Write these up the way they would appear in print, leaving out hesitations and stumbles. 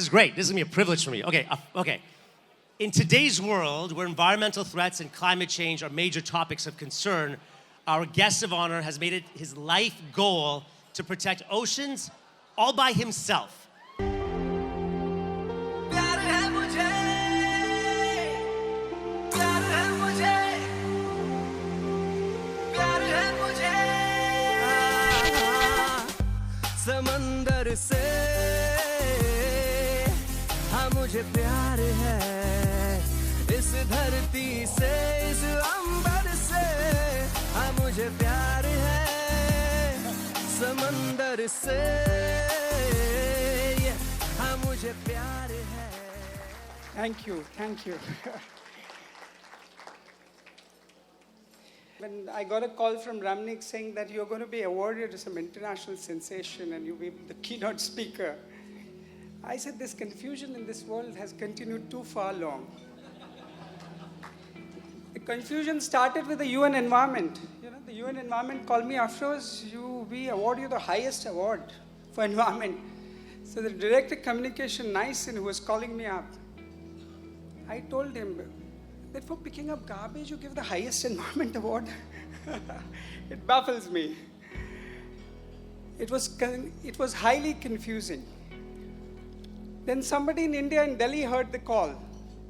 is great. This is going to be a privilege for me. Okay. In today's world, where environmental threats and climate change are major topics of concern, our guest of honor has made it his life goal to protect oceans all by himself. समंदर से हाँ मुझे प्यार है इस धरती से इस अंबर से हाँ मुझे प्यार है समंदर से हाँ मुझे प्यार है. Thank you. When I got a call from Ramnik saying that you're going to be awarded as some international sensation and you'll be the keynote speaker, I said this confusion in this world has continued too far long. The confusion started with the UN environment. You know, the UN environment called me, AFROZ, we award you the highest award for environment. So the director communication, Nysin, who was calling me up, I told him that for picking up garbage, you give the highest environment award. It baffles me. It was highly confusing. Then somebody in India, in Delhi, heard the call.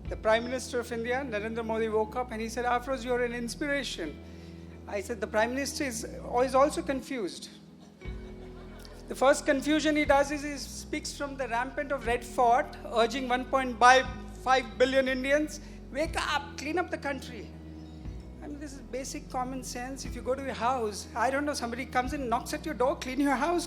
The Prime Minister of India, Narendra Modi, woke up and he said, AFROZ, you're an inspiration. I said, the Prime Minister is also confused. The first confusion he does is he speaks from the rampant of Red Fort, urging 1.5 billion Indians, wake up, clean up the country. I mean, this is basic common sense. If you go to your house, I don't know, somebody comes in, knocks at your door, clean your house.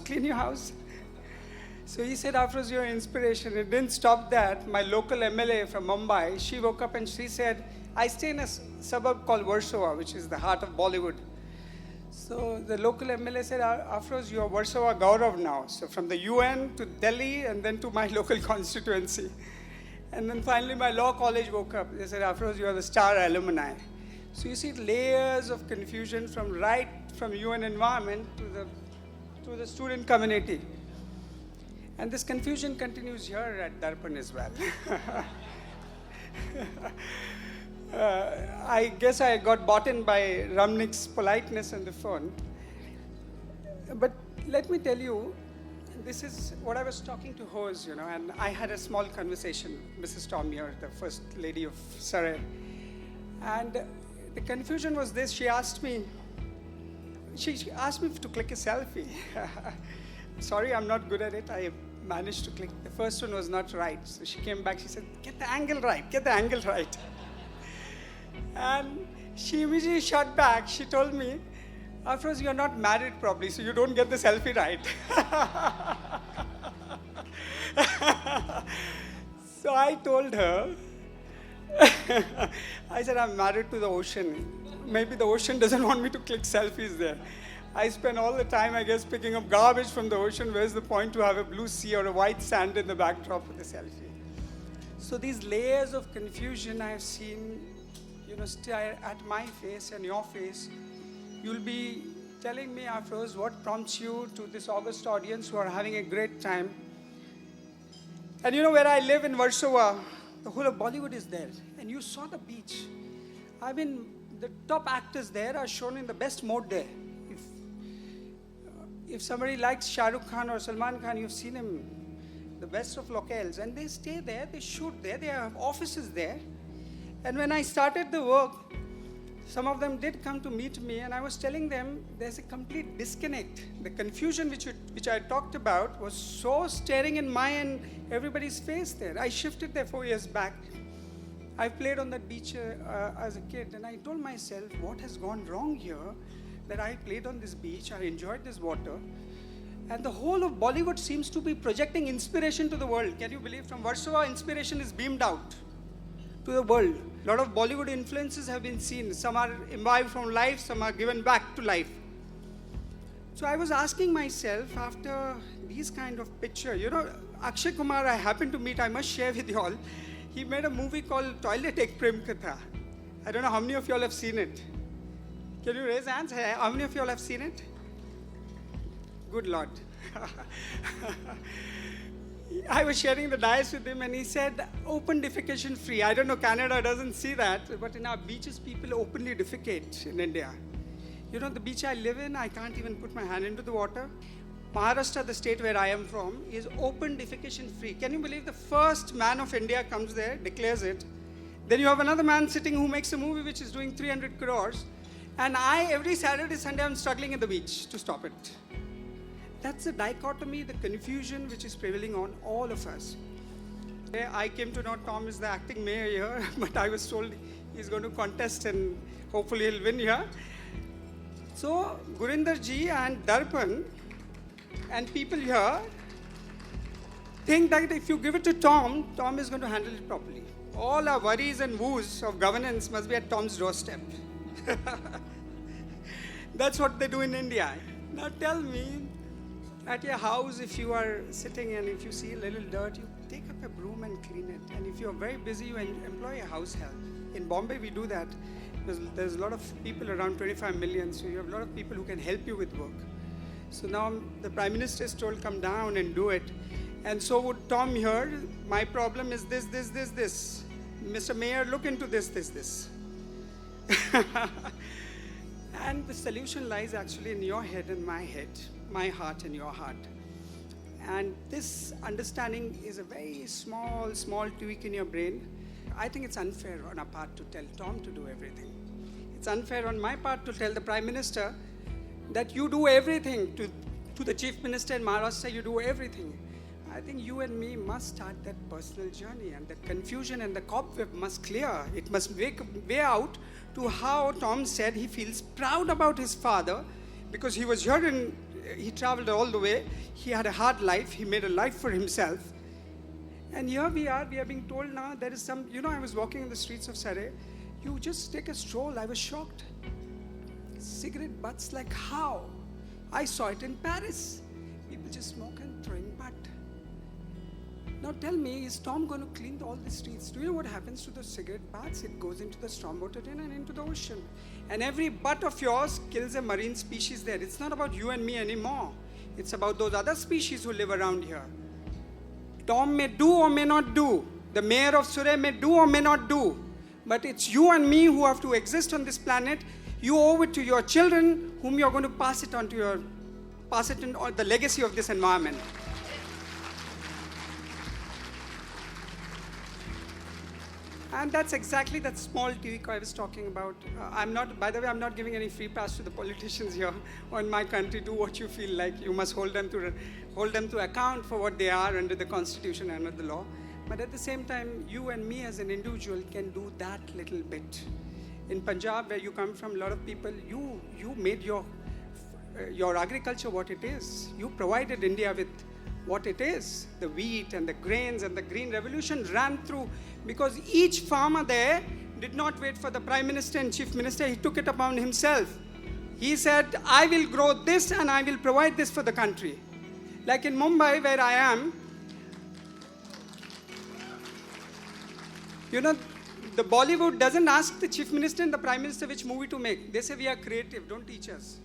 So he said, AFROZ, you're an inspiration. It didn't stop that. My local MLA from Mumbai, she woke up and she said, I stay in a suburb called Warsaw, which is the heart of Bollywood. So the local MLA said, AFROZ, you're Warsaw Gaurav now. So from the UN to Delhi and then to my local constituency. And then finally my law college woke up. They said, AFROZ, you are the star alumni. So you see layers of confusion from UN environment to the student community. And this confusion continues here at Darpan as well. I guess I got bought in by Ramnik's politeness on the phone. But let me tell you, this is what I was talking to Hose, and I had a small conversation, Mrs. Tomier, the first lady of Sarai. And the confusion was this, she asked me to click a selfie. Sorry, I'm not good at it. I managed to click. The first one was not right. So she came back, she said, get the angle right. And she immediately shot back. She told me, AFROZ, you're not married probably, so you don't get the selfie right. So I told her, I said, I'm married to the ocean. Maybe the ocean doesn't want me to click selfies there. I spend all the time, I guess, picking up garbage from the ocean. Where's the point to have a blue sea or a white sand in the backdrop for the selfie? So these layers of confusion I've seen, stare at my face and your face. You'll be telling me, AFROZ, what prompts you to this august audience who are having a great time. And where I live in Warsaw, the whole of Bollywood is there. And you saw the beach. I mean, the top actors there are shown in the best mode there. If somebody likes Shah Rukh Khan or Salman Khan, you've seen him, the best of locales. And they stay there, they shoot there, they have offices there. And when I started the work, some of them did come to meet me, and I was telling them there's a complete disconnect. The confusion which I talked about was so staring in my and everybody's face there. I shifted there 4 years back. I played on that beach as a kid, and I told myself, what has gone wrong here? That I played on this beach, I enjoyed this water, and the whole of Bollywood seems to be projecting inspiration to the world. Can you believe? From Warsaw, inspiration is beamed out to the world. A lot of Bollywood influences have been seen. Some are imbibed from life, some are given back to life. So I was asking myself, after these kind of picture, Akshay Kumar I happened to meet, I must share with you all. He made a movie called Toilet Ek Prem Katha. I don't know how many of you all have seen it. Can you raise hands? How many of you all have seen it? Good Lord. I was sharing the dais with him and he said, open defecation free. I don't know, Canada doesn't see that, but in our beaches, people openly defecate in India. You know, the beach I live in, I can't even put my hand into the water. Maharashtra, the state where I am from, is open defecation free. Can you believe the first man of India comes there, declares it. Then you have another man sitting who makes a movie which is doing 300 crores. And every Saturday, Sunday, I'm struggling at the beach to stop it. That's the dichotomy, the confusion which is prevailing on all of us. I came to know Tom is the acting mayor here, but I was told he's going to contest and hopefully he'll win here. So, Gurinder ji and Darpan and people here think that if you give it to Tom, Tom is going to handle it properly. All our worries and woes of governance must be at Tom's doorstep. That's what they do in India. Now tell me, at your house, if you are sitting and if you see a little dirt, you take up a broom and clean it. And if you're very busy, you employ a house help. In Bombay, we do that. There's a lot of people, around 25 million, so you have a lot of people who can help you with work. So now the Prime Minister is told, come down and do it. And so would Tom here, my problem is this. Mr. Mayor, look into this. And the solution lies actually in your head and my head, my heart and your heart. And this understanding is a very small tweak in your brain. I think it's unfair on our part to tell Tom to do everything. It's unfair on my part to tell the Prime Minister that you do everything. To the Chief Minister in Maharashtra, you do everything. I think you and me must start that personal journey, and that confusion and the cobweb must clear. It must make way out to how Tom said he feels proud about his father because he was here and he traveled all the way. He had a hard life. He made a life for himself. And here we are being told now there is some, I was walking in the streets of Surrey. You just take a stroll. I was shocked. Cigarette butts, like how? I saw it in Paris. People just smoke and throwing butt. Now tell me, is Tom going to clean all the streets? Do you know what happens to the cigarette butts? It goes into the stormwater drain and into the ocean. And every butt of yours kills a marine species there. It's not about you and me anymore. It's about those other species who live around here. Tom may do or may not do. The mayor of Surrey may do or may not do. But it's you and me who have to exist on this planet. You owe it to your children, whom you're going to pass it on the legacy of this environment. And that's exactly that small tweak I was talking about. By the way, I'm not giving any free pass to the politicians here or in my country. Do what you feel like. You must hold them to account for what they are under the Constitution and under the law. But at the same time, you and me as an individual can do that little bit. In Punjab, where you come from, a lot of people, you made your agriculture what it is. You provided India with what it is. The wheat and the grains and the green revolution ran through because each farmer there did not wait for the Prime Minister and Chief Minister. He took it upon himself. He said, I will grow this and I will provide this for the country. Like in Mumbai, where I am, the Bollywood doesn't ask the Chief Minister and the Prime Minister which movie to make. They say, we are creative, don't teach us.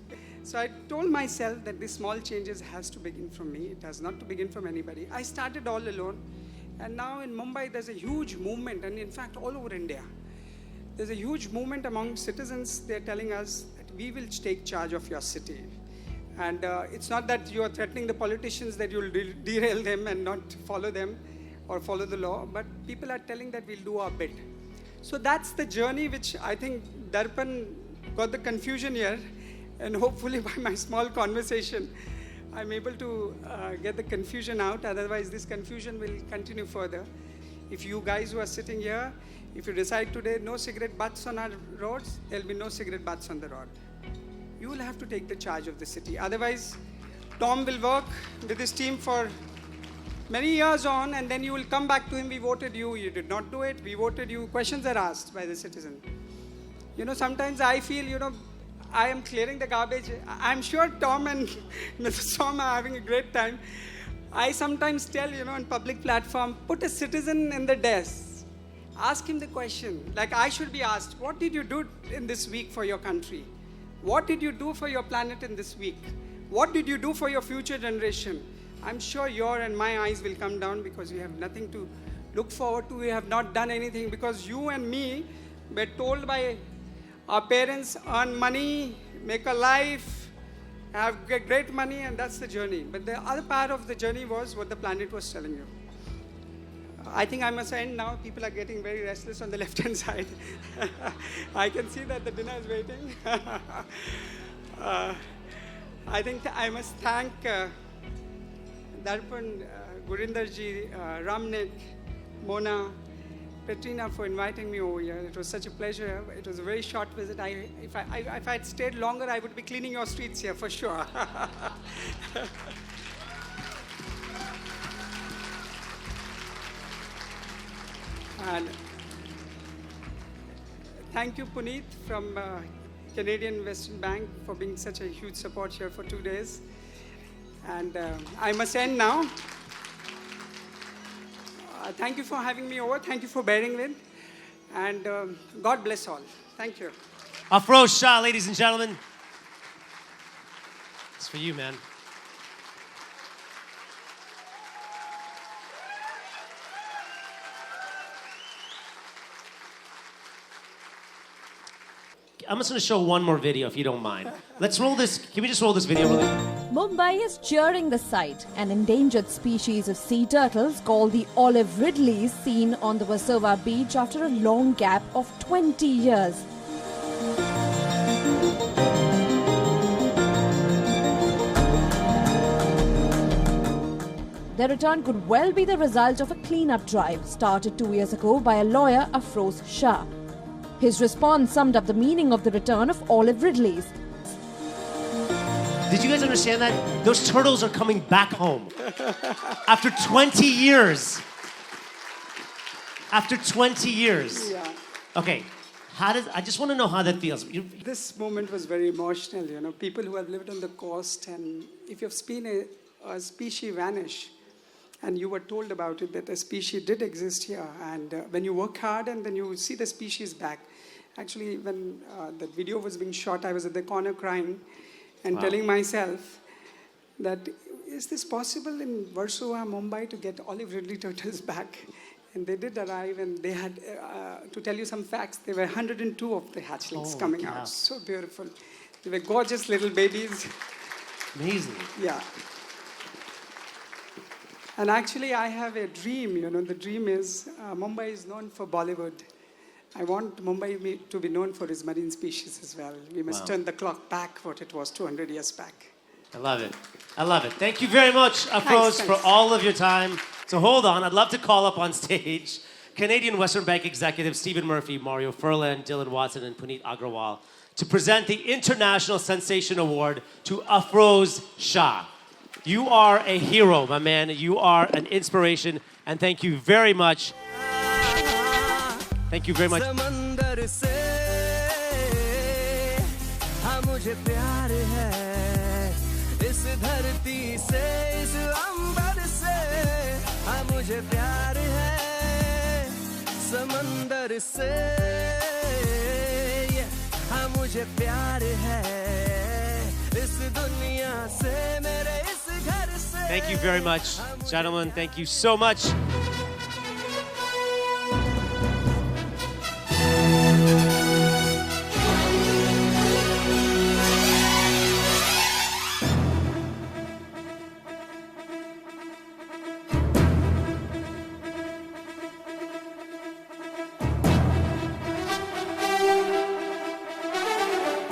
So I told myself that these small changes has to begin from me. It has not to begin from anybody. I started all alone. And now in Mumbai, there's a huge movement. And in fact, all over India, there's a huge movement among citizens. They're telling us that we will take charge of your city. And it's not that you are threatening the politicians that you'll derail them and not follow them or follow the law. But people are telling that we'll do our bit. So that's the journey which I think Darpan got the confusion here. And hopefully by my small conversation, I'm able to get the confusion out. Otherwise, this confusion will continue further. If you guys who are sitting here, if you decide today no cigarette butts on our roads, there'll be no cigarette butts on the road. You will have to take the charge of the city. Otherwise, Tom will work with his team for many years on, and then you will come back to him, we voted you, you did not do it, we voted you. Questions are asked by the citizen. Sometimes I feel, I am clearing the garbage. I'm sure Tom and Mr. Som are having a great time. I sometimes tell, on public platform, put a citizen in the desk. Ask him the question. Like I should be asked, what did you do in this week for your country? What did you do for your planet in this week? What did you do for your future generation? I'm sure your and my eyes will come down because we have nothing to look forward to. We have not done anything because you and me were told by our parents, earn money, make a life, get great money, and that's the journey. But the other part of the journey was what the planet was telling you. I think I must end now. People are getting very restless on the left-hand side. I can see that the dinner is waiting. I think I must thank Darpan, Gurindarji, Ramnik, Mona, Petrina for inviting me over here. It was such a pleasure. It was a very short visit. If I had stayed longer, I would be cleaning your streets here for sure. And thank you, Puneet, from Canadian Western Bank for being such a huge support here for 2 days. And I must end now. Thank you for having me over. Thank you for bearing with. And God bless all. Thank you. AFROZ SHAH, ladies and gentlemen. It's for you, man. I'm just going to show one more video, if you don't mind. Let's roll this. Can we just roll this video really quick? Mumbai is cheering the sight. An endangered species of sea turtles called the Olive Ridley is seen on the Versova beach after a long gap of 20 years. Their return could well be the result of a clean-up drive started 2 years ago by a lawyer, AFROZ SHAH. His response summed up the meaning of the return of Olive Ridleys. Did you guys understand that? Those turtles are coming back home. After 20 years. After 20 years. Yeah. Okay, I just want to know how that feels. This moment was very emotional, you know. People who have lived on the coast, and if you've seen a species vanish, and you were told about it, that a species did exist here. And when you work hard and then you see the species back. Actually, when the video was being shot, I was at the corner crying and telling myself that, is this possible in Versova, Mumbai, to get Olive Ridley turtles back? And they did arrive, and they had, to tell you some facts, there were 102 of the hatchlings coming out. So beautiful. They were gorgeous little babies. Amazing. Yeah. And actually, I have a dream, you know. The dream is, Mumbai is known for Bollywood. I want Mumbai to be known for its marine species as well. We must turn the clock back what it was 200 years back. I love it. I love it. Thank you very much, AFROZ, for all of your time. So hold on. I'd love to call up on stage Canadian Western Bank executives Stephen Murphy, Mario Furlan, Dylan Watson, and Puneet Agrawal to present the International Sensation Award to AFROZ SHAH. You are a hero, my man. You are an inspiration. And thank you very much. Thank you very much. समंदर से हाँ मुझे प्यार है इस धरती से इस अंबर से हाँ मुझे प्यार है समंदर से हाँ मुझे प्यार है इस दुनिया से मेरे इस घर से. Thank you very much, gentlemen. Thank you so much.